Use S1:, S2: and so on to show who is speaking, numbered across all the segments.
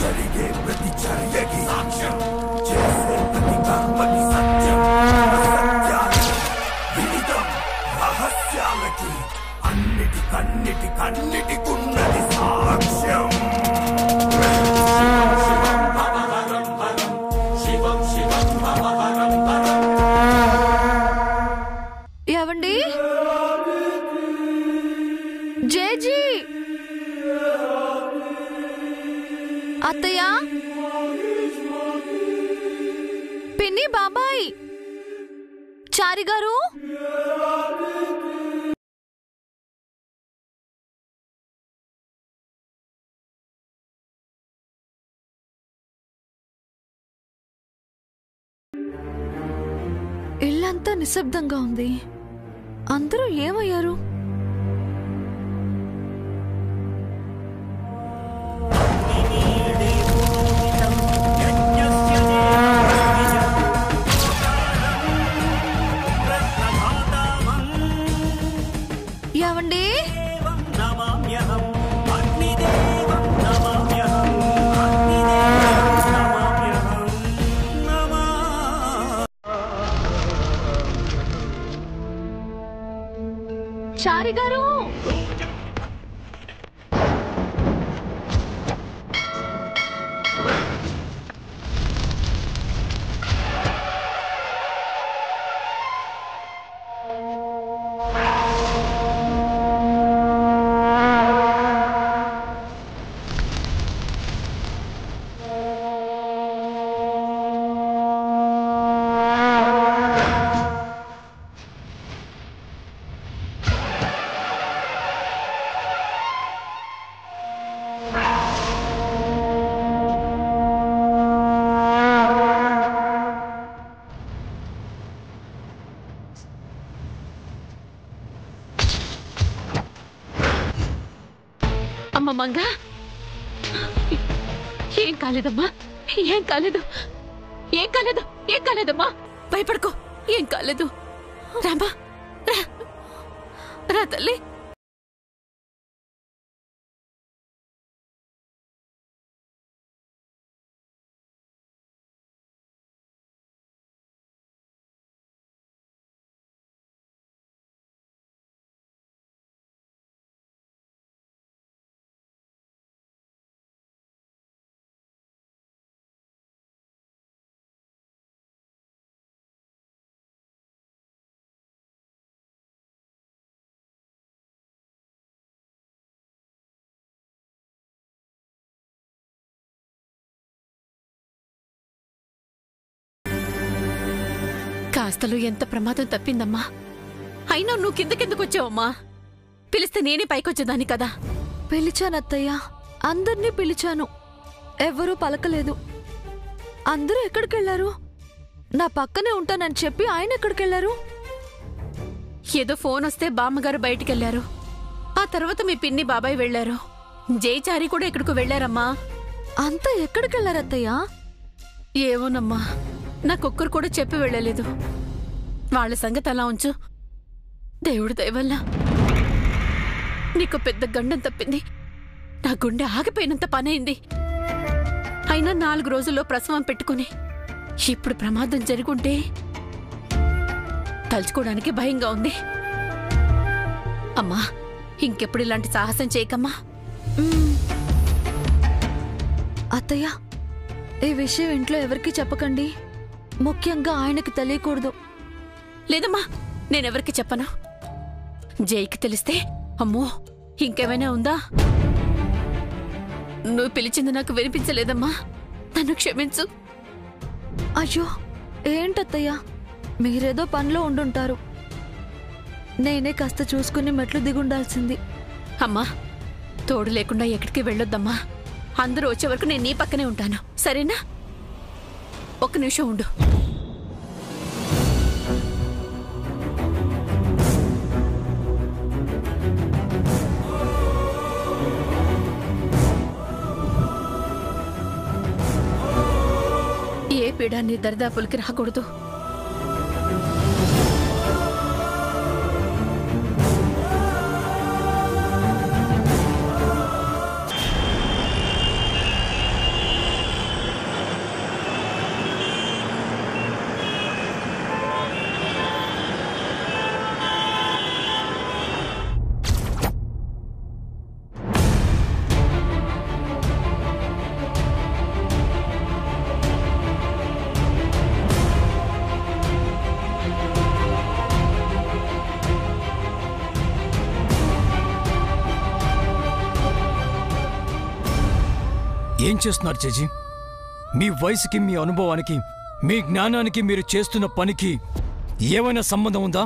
S1: జరిగే ప్రతి చర్యకి సాక్ష్యం, చేసే ప్రతి కర్మకి సత్యం, అసత్యాలకి విదితం, రహస్యాలకి అన్నిటికన్నిటికున్నది సాక్ష్యం.
S2: ఏవండి జేజీ, అత్తయ్య, పిన్ని, బాబాయ్, చారి గారు, ఇల్లంతా నిశ్శబ్దంగా ఉంది. అందరూ ఏమయ్యారు? ఏవండి చారి గారు, అమ్మ మంగ, ఏం కాలేదమ్మా, ఏం కాలేదు, ఏం కాలేదు, ఏం కాలేదమ్మా, భయపడుకో, ఏం కాలేదు. రామ్మా, రా తల్లి. కాస్తలో ఎంత ప్రమాదం తప్పిందమ్మా. అయినా నువ్వు కిందకెందుకు వచ్చావమ్మా? పిలిస్తే నేనే పైకొచ్చేదాన్ని కదా. పిలిచానత్తయ్య, అందర్నీ పిలిచాను, ఎవ్వరూ పలకలేదు. అందరూ ఎక్కడికెళ్లారు? నా పక్కనే ఉంటానని చెప్పి ఆయన ఎక్కడికెళ్లారు? ఏదో ఫోన్ వస్తే బామ్మగారు బయటికెళ్లారు. ఆ తర్వాత మీ పిన్ని బాబాయ్ వెళ్లారు. జయచారి కూడా ఎక్కడికో వెళ్లారమ్మా. అంతా ఎక్కడికెళ్లారత్తయ్యా? ఏమోనమ్మా, నాకొక్కరు కూడా చెప్పి వెళ్ళలేదు. వాళ్ళ సంగతి అలా ఉంచు. దేవుడి దయవల్ల నీకు పెద్ద గండం తప్పింది. నా గుండె ఆగిపోయినంత పనైంది. అయినా 4 రోజుల్లో ప్రసవం పెట్టుకుని ఇప్పుడు ప్రమాదం జరుగుంటే తలుచుకోవడానికి భయంగా ఉంది. అమ్మా, ఇంకెప్పుడు ఇలాంటి సాహసం చేయకమ్మా. అత్తయ్య, ఈ విషయం ఇంట్లో ఎవరికి చెప్పకండి. ముఖ్యంగా ఆయనకి తెలియకూడదు. లేదమ్మా, నేనెవరికి చెప్పను. జైకి తెలిస్తే అమ్మో ఇంకేమైనా ఉందా? నువ్వు పిలిచింది నాకు వినిపించలేదమ్మా, నన్ను క్షమించు. అయ్యో, ఏంటత్తయ్యా, మీరేదో పనిలో ఉండుంటారు. నేనే కాస్త చూసుకుని మెట్లు దిగుండాల్సింది. అమ్మా, తోడు లేకుండా ఎక్కడికి వెళ్ళొద్దమ్మా. అందరూ వచ్చే వరకు నేను నీ పక్కనే ఉంటాను, సరేనా? ఒక్క నిమిషం ఉండు. ఏ పీడాన్ని దరిదాపులకి రాకూడదు.
S3: ఏం చేస్తున్నారు చేజీ? మీ వయసుకి, మీ అనుభవానికి, మీ జ్ఞానానికి, మీరు చేస్తున్న పనికి ఏమైనా సంబంధం ఉందా?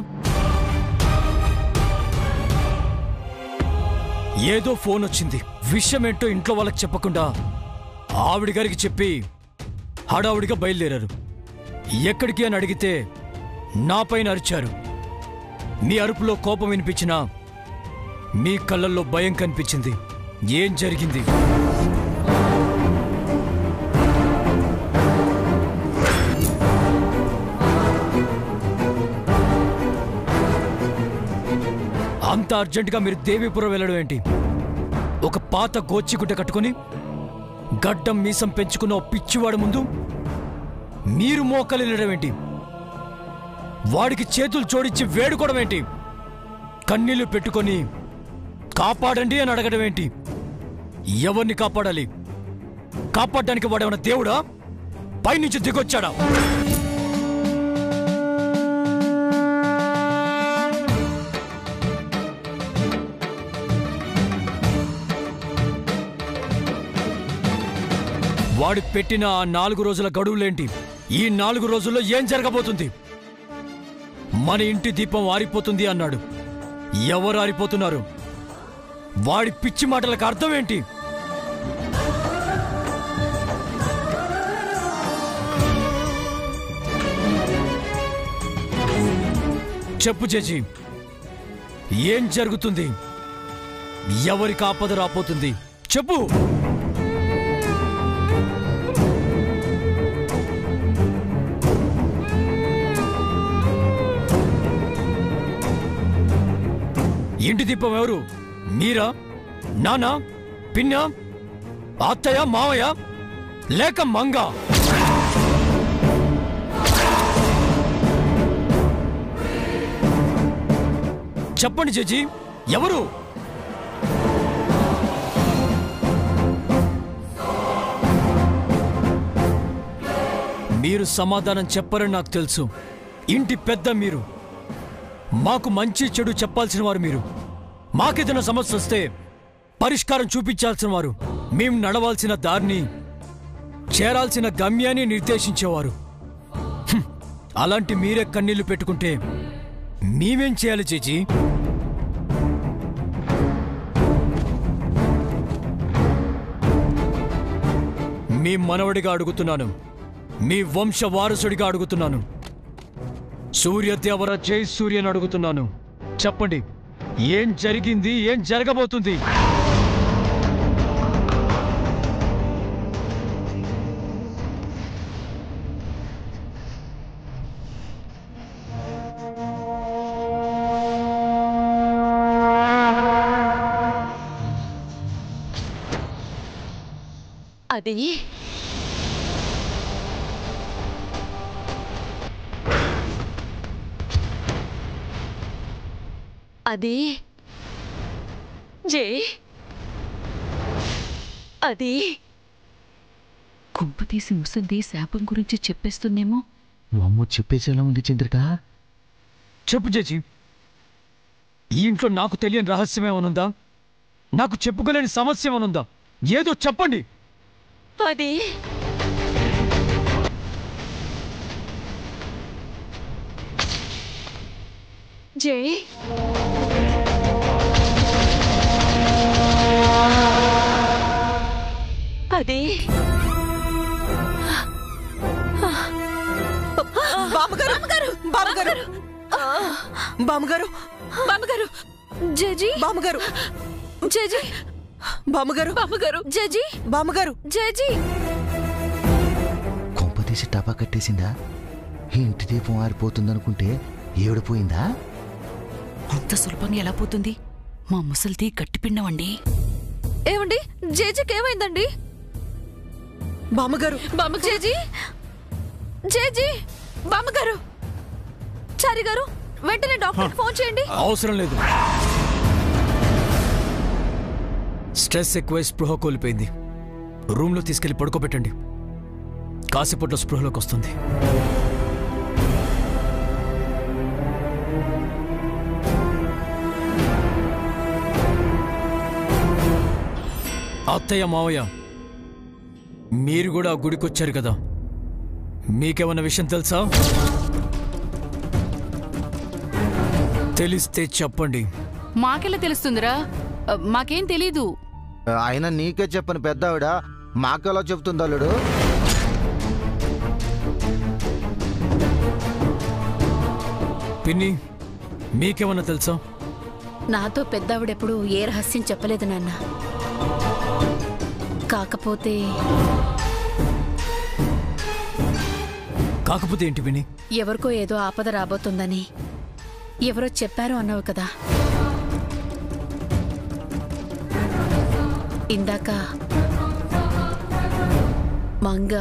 S3: ఏదో ఫోన్ వచ్చింది, విషయమేంటో ఇంట్లో వాళ్ళకి చెప్పకుండా ఆవిడ గారికి చెప్పి హడావుడిగా బయలుదేరారు. ఎక్కడికి అని అడిగితే నాపైన అరిచారు. మీ అరుపులో కోపం వినిపించినా మీ కళ్ళల్లో భయం కనిపించింది. ఏం జరిగింది? అంత అర్జెంటుగా మీరు దేవీపురం వెళ్ళడం ఏంటి? ఒక పాత గోచిగుడ్డ కట్టుకుని గడ్డం మీసం పెంచుకున్న ఓ పిచ్చివాడు ముందు మీరు మోకలిల్లడం ఏంటి? వాడికి చేతులు జోడించి వేడుకోవడం ఏంటి? కన్నీళ్లు పెట్టుకొని కాపాడండి అని అడగడం ఏంటి? ఎవరిని కాపాడాలి? కాపాడడానికి వాడేమన్నా దేవుడా? పైనుంచి దిగొచ్చాడా? వాడి పెట్టిన ఆ 4 రోజుల గడువులేంటి? ఈ 4 రోజుల్లో ఏం జరగబోతుంది? మన ఇంటి దీపం ఆరిపోతుంది అన్నాడు. ఎవరు ఆరిపోతున్నారు? వాడి పిచ్చి మాటలకు అర్థం ఏంటి? చెప్పు చేజీ, ఏం జరుగుతుంది? ఎవరికి ఆపద రాపోతుంది? చెప్పు. ఇంటి దీపం ఎవరు? మీరా? నానా? పిన్నా? అత్తయ్య? మావయ్య? లేక మంగ? చెప్పండి చేజీ, ఎవరు? మీరు సమాధానం చెప్పరని నాకు తెలుసు. ఇంటి పెద్ద మీరు. మాకు మంచి చెడు చెప్పాల్సిన వారు మీరు. మాకేదైనా సమస్య వస్తే పరిష్కారం చూపించాల్సిన వారు. మేము నడవాల్సిన దారిని, చేరాల్సిన గమ్యాన్ని నిర్దేశించేవారు. అలాంటి మీరే కన్నీళ్లు పెట్టుకుంటే మేమేం చేయాలి చేజీ? మీ మనవడిగా అడుగుతున్నాను, మీ వంశ వారసుడిగా అడుగుతున్నాను. సూర్యదేవర జై సూర్యని అడుగుతున్నాను. చెప్పండి, ఏం జరిగింది? ఏం జరగబోతుంది?
S4: అది అది జై, అది
S5: కుంప తీసి ముసంది శాపం గురించి చెప్పేస్తుందేమో.
S6: అమ్మ చెప్పేసేలా ఉంది చంద్రిక.
S3: చెప్పు చేజీ, ఈ ఇంట్లో నాకు తెలియని రహస్యం ఏమనుందా? నాకు చెప్పుకోలేని సమస్య ఏమనుందా? ఏదో చెప్పండి.
S4: అది జై, అది
S7: బామ్మగారు, బామ్మగారు, బామ్మగారు,
S2: బామ్మగారు, జేజీ,
S7: బామ్మగారు,
S2: జేజీ,
S7: బామ్మగారు,
S2: బామ్మగారు, జేజీ,
S7: బామ్మగారు,
S2: జేజీ.
S6: కొంప తీసి టపా కట్టేసిందా? ఇంటి దీపం ఆరిపోతుందనుకుంటే ఏడిపోయిందా?
S5: అంత సులభంగా ఎలా పోతుంది? మా ముసలిది గట్టిపిండవండి.
S2: ఏమండి, జేజీకి ఏమైందండి?
S7: బామ్మగారు,
S2: జేజీ, జేజీ, బామ్మగారు. చారి గారు, వెంటనే డాక్టర్కి ఫోన్ చేయండి.
S3: అవసరం లేదు. స్ట్రెస్ ఎక్కువై స్పృహ కోల్పోయింది. రూమ్లో తీసుకెళ్లి పడుకోబెట్టండి. కాసేపట్లో స్పృహలోకి వస్తుంది. అత్తయ్య, మావయ్య, మీరు కూడా ఆ గుడికొచ్చారు కదా, మీకేమన్నా విషయం తెలుసా? తెలిస్తే చెప్పండి.
S5: మాకెలా తెలుస్తుందిరా? మాకేం తెలీదు.
S6: ఆయన నీకే చెప్పని పెద్ద ఆవిడ మాకెలా చెప్తుంది అల్లుడు?
S3: పిన్ని, మీకేమన్నా తెలుసా?
S2: నాతో పెద్దావిడెప్పుడు ఏ రహస్యం చెప్పలేదు నాన్న. కాకపోతే
S3: ఏంటి పిన్ని?
S2: ఎవరికో ఏదో ఆపద రాబోతుందని ఎవరో చెప్పారు అన్నావు కదా. ఇందాక మంగ.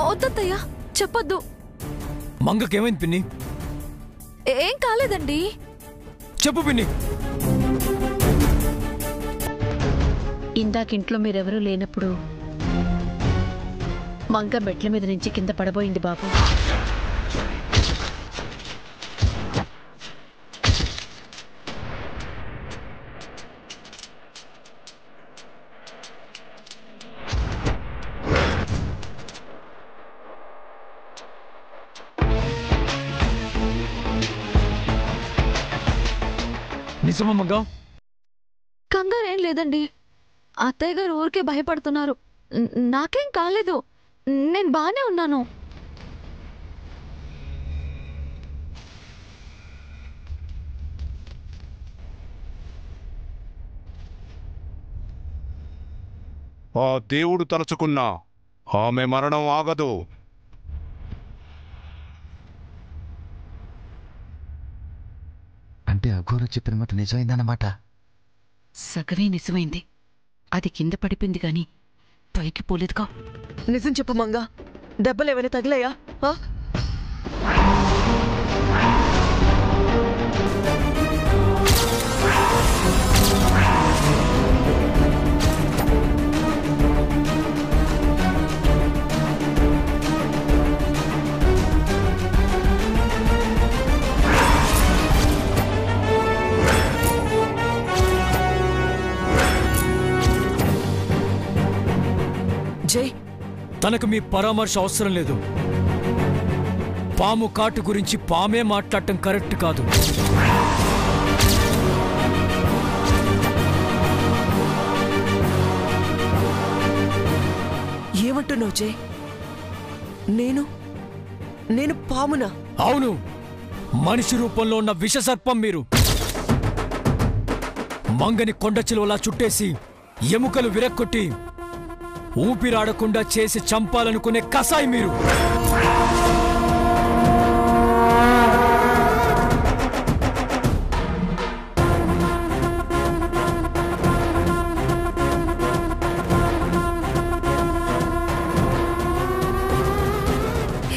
S8: వద్దత్తయ్యా, చెప్పొద్దు.
S3: మంగకేమైంది పిన్ని?
S8: ఏం కాలేదండి.
S3: చెప్పు పిన్ని.
S2: ఇందాక ఇంట్లో మీరెవరూ లేనప్పుడు మంగ మెట్ల మీద నుంచి కింద పడబోయింది బాబు.
S3: నిజమా మంగ?
S8: కంగారేం లేదండి. అత్తయ్య గారు ఊరికే భయపడుతున్నారు. నాకేం కాలేదు, నేను బానే ఉన్నాను.
S9: ఆ దేవుడు తలుచుకున్నా ఆమె మరణం ఆగదు.
S6: అంటే అఘోర చెప్పిన మాట నిజమైందన్నమాట.
S5: సగమే నిజమైంది. అది కింద పడిపోయింది గాని పైకి పోలేదుగా.
S7: నిజం చెప్పు మంగ, దెబ్బలేమైనా తగిలాయా? జై,
S3: తనకు మీ పరామర్శ అవసరం లేదు. పాము కాటు గురించి పామే మాట్లాడటం కరెక్ట్ కాదు.
S7: ఏమంటున్నావు జై? నేను పామునా?
S3: అవును, మనిషి రూపంలో ఉన్న విషసర్పం మీరు. మంగని కొండ చిలువలా చుట్టేసి ఎముకలు విరక్కొట్టి ఊపిరాడకుండా చేసి చంపాలనుకునే కసాయి మీరు.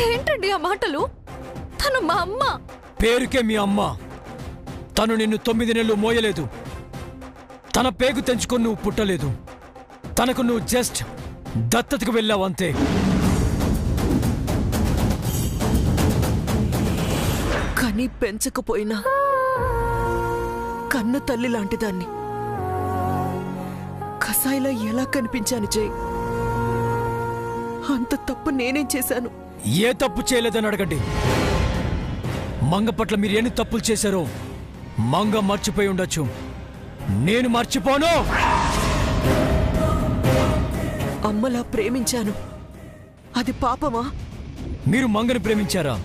S8: ఏంటండి ఆ మాటలు? తను మా అమ్మ.
S3: పేరుకే మీ అమ్మ. తను నిన్ను 9 నెలలు మోయలేదు. తన పేగు తెంచుకొని నువ్వు పుట్టలేదు. తనకు నువ్వు జస్ట్ దత్తతకు వెళ్ళావంతే.
S7: కానీ పెంచకపోయినా కన్ను తల్లి లాంటి దాన్ని కసాయిలా ఎలా కనిపించాను జై? అంత తప్పు నేనేం చేశాను?
S3: ఏ తప్పు చేయలేదని అడగండి. మంగ పట్ల మీరు ఎన్ని తప్పులు చేశారో మంగ మర్చిపోయి ఉండొచ్చు. నేను మర్చిపోను.
S7: అమ్మలా ప్రేమించాను, అది పాపమా?
S3: మీరు మంగని ప్రేమించారా?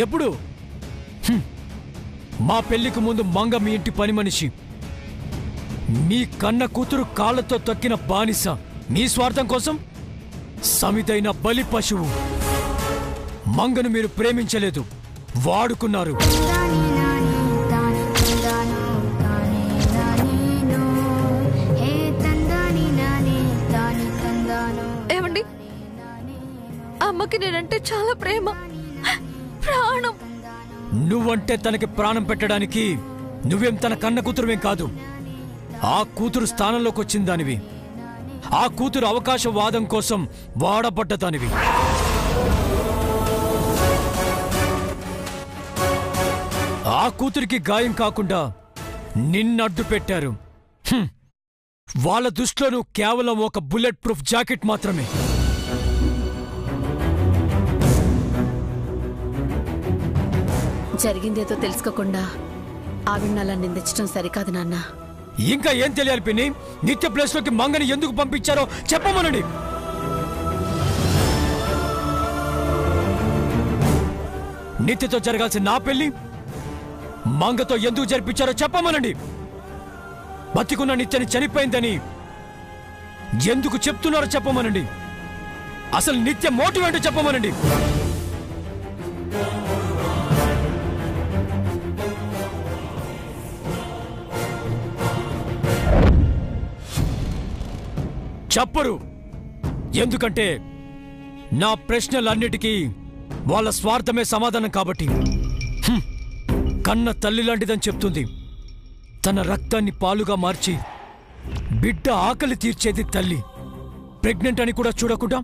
S3: ఎప్పుడు? మా పెళ్లికి ముందు మంగ మీ ఇంటి పని మనిషి, మీ కన్న కూతురు కాళ్లతో తొక్కిన బానిస. మీ స్వార్థం కోసం సమితైన బలి పశువు. మంగను మీరు ప్రేమించలేదు, వాడుకున్నారు.
S8: ఏమండి, అమ్మకి నేనంటే చాలా ప్రేమ, ప్రాణం.
S3: నువ్వంటే తనకి ప్రాణం పెట్టడానికి నువ్వేం తన కన్న కూతురువేం కాదు. ఆ కూతురు స్థానంలోకి వచ్చిన దానివి. ఆ కూతురు అవకాశవాదం కోసం వాడబడ్డ దానివి. ఆ కూతురికి గాయం కాకుండా నిన్నడ్డు పెట్టారు. వాళ్ళ దృష్టిలో నువ్వు కేవలం ఒక బుల్లెట్ ప్రూఫ్ జాకెట్ మాత్రమే.
S2: జరిగిందేదో తెలుసుకోకుండా ఆవిడ అలా నిందించడం సరికాదు నాన్న.
S3: ఇంకా ఏం తెలియాలి పిన్ని? నిత్య ప్లేస్లోకి మంగని ఎందుకు పంపించారో చెప్పమనండి. నిత్యతో జరగాల్సిన నా పెళ్లి మంగతో ఎందుకు జరిపించారో చెప్పమనండి. బతికున్న నిత్యని చనిపోయిందని ఎందుకు చెప్తున్నారో చెప్పమనండి. అసలు నిత్య మోటివ్ ఏంటో చెప్పమనండి. చెప్పరు. ఎందుకంటే నా ప్రశ్నలన్నిటికీ వాళ్ళ స్వార్థమే సమాధానం కాబట్టి. కన్న తల్లి లాంటిదని చెప్తుంది. తన రక్తాన్ని పాలుగా మార్చి బిడ్డ ఆకలి తీర్చేది తల్లి. ప్రెగ్నెంట్ అని కూడా చూడకుండా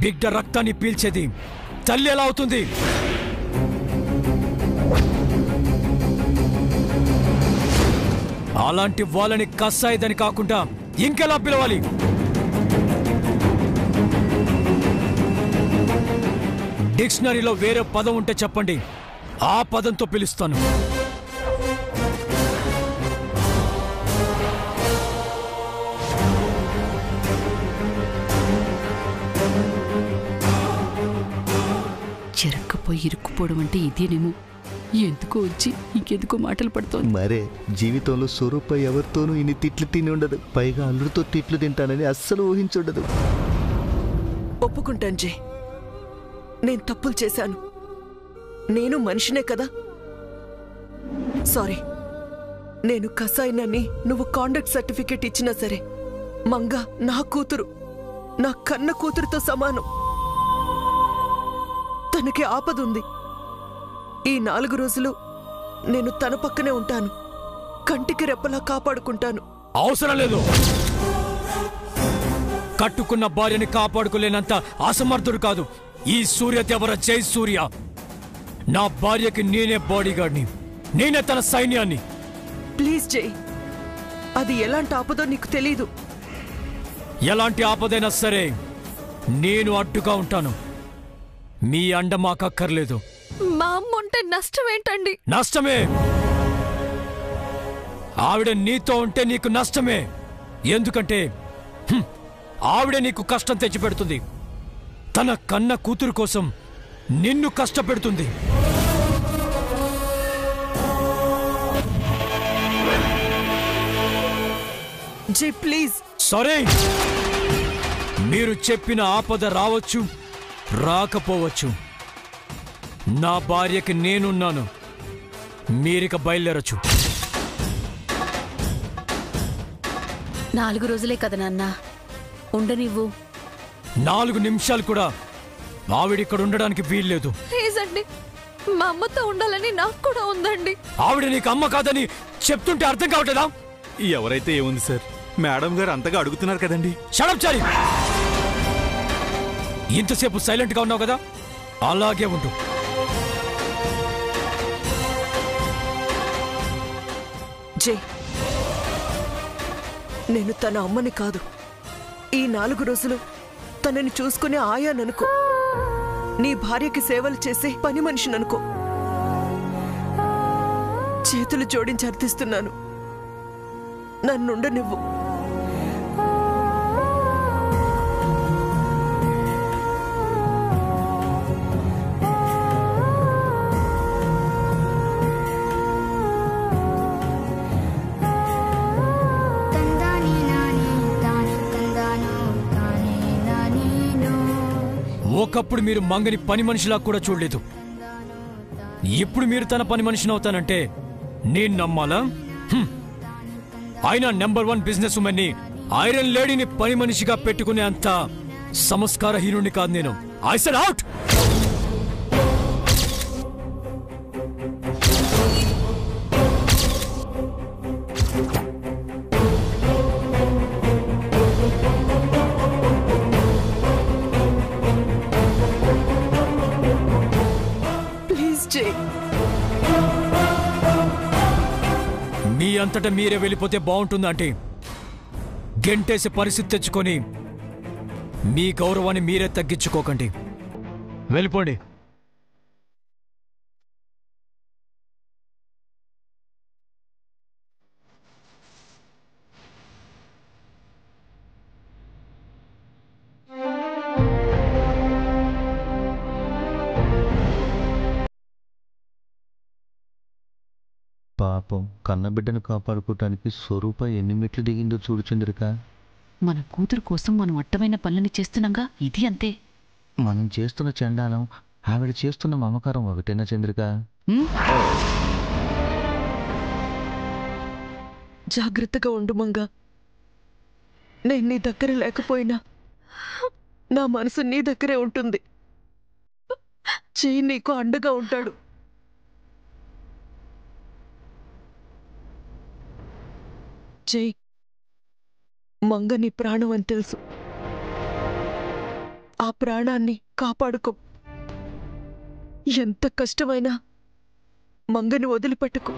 S3: బిడ్డ రక్తాన్ని పీల్చేది తల్లి ఎలా అవుతుంది? అలాంటి వాళ్ళని కస్సాయిదని కాకుండా ఇంకెలా పిలవాలి? డిక్షనరీలో వేరే పదం ఉంటే చెప్పండి, ఆ పదంతో పిలుస్తాను.
S5: చెరక్కపోయి ఇరుక్కుపోవడం అంటే ఇదేనేమో. ఎందుకో వచ్చి ఇంకెందుకో మాటలు పడుతోంది.
S6: మరే జీవితంలో స్వరూప ఎవరితోనూ ఇన్ని తిట్లు తిని ఉండదు. పైగా అల్లుడితో తిట్లు తింటానని అస్సలు ఊహించుండదు.
S7: ఒప్పుకుంటాను జై, నేను తప్పులు చేశాను. నేను మనిషినే కదా. సారీ. నేను కసాయినని నువ్వు కాండక్ట్ సర్టిఫికేట్ ఇచ్చినా సరే, మంగ నా కూతురు, నా కన్న కూతురుతో సమానం. తనకి ఆపదుంది. ఈ 4 రోజులు నేను తన పక్కనే ఉంటాను. కంటికి రెప్పలా కాపాడుకుంటాను.
S3: అవసరం లేదు. కట్టుకున్న భార్యని కాపాడుకోలేనంత అసమర్థుడు కాదు ఈ సూర్యదేవర జై సూర్య. నా భార్యకి నేనే బాడీగార్డ్ని, నేనే తన సైన్యాన్ని.
S7: ప్లీజ్ జై, అది ఎలాంటి ఆపదో నీకు తెలీదు.
S3: ఎలాంటి ఆపదైనా సరే నేను అడ్డుగా ఉంటాను. మీ అండ మాకక్కర్లేదు.
S8: మా అమ్మ ఉంటే నష్టం ఏంటండి?
S3: నష్టమే. ఆవిడ నీతో ఉంటే నీకు నష్టమే. ఎందుకంటే ఆవిడ నీకు కష్టం తెచ్చిపెడుతుంది. తన కన్న కూతురు కోసం నిన్ను కష్టపెడుతుంది.
S7: జై ప్లీజ్.
S3: సరే, మీరు చెప్పిన ఆపద రావచ్చు, రాకపోవచ్చు. నా భార్యకి నేనున్నాను. మీరిక బయలుదేరచ్చు.
S2: 4 రోజులే కదా నాన్న, ఉండనివ్వు.
S3: 4 నిమిషాలు కూడా ఆవిడిక్కడ ఉండడానికి వీల్లేదు.
S8: ప్లీజ్ అండి, మా అమ్మతో ఉండాలని నాకు కూడా ఉందండి.
S3: ఆవిడ నీకు అమ్మ కాదని చెప్తుంటే అర్థం కావట్లేదా?
S10: ఎవరైతే ఏముంది సార్, మేడం గారు అంతగా అడుగుతున్నారు కదండి.
S3: షడప్ చారి. ఇంతసేపు సైలెంట్ గా ఉన్నావు కదా, అలాగే ఉండు.
S7: జై, నేను తన అమ్మని కాదు. ఈ 4 రోజులు తనని చూసుకునే ఆయాననుకో. నీ భార్యకి సేవలు చేసే పని మనిషిననుకో. చేతులు జోడించి అర్థిస్తున్నాను, నన్నుండనివ్వు.
S3: ఒకప్పుడు మీరు మంగని పని మనిషిలా కూడా చూడలేదు. ఇప్పుడు మీరు తన పని మనిషిని అవుతానంటే నేను నమ్మాలా? అయినా నెంబర్ 1 బిజినెస్ ఉమెన్ ని, ఐరన్ లేడీని పని మనిషిగా పెట్టుకునే అంత సంస్కారహీనుడిని కాదు నేను. I said out. మీ అంతటా మీరే వెళ్ళిపోతే బాగుంటుందంటే గెంటేసే పరిస్థితి తెచ్చుకొని మీ గౌరవాన్ని మీరే తగ్గించుకోకండి. వెళ్ళిపోండి.
S6: పాపం కన్నబిడ్డను కాపాడుకోవటానికి స్వరూప ఎన్ని మెట్లు దిగిందో చూడు చంద్రిక.
S5: మన కూతురు కోసం మనం అడ్డమైన పనులని చేస్తున్నాగా, ఇది అంతే.
S6: మనం చేస్తున్న చండాలం, ఆవిడ చేస్తున్న మమకారం ఒకటేనా చంద్రిక?
S7: జాగ్రత్తగా ఉండు మంగా. నేను నీ దగ్గర లేకపోయినా నా మనసు నీ దగ్గరే ఉంటుంది. చెయ్యి నీకు అండగా ఉంటాడు. జై, మంగ నీ ప్రాణం అని తెలుసు. ఆ ప్రాణాన్ని కాపాడుకో. ఎంత కష్టమైనా మంగని వదిలిపెట్టుకో.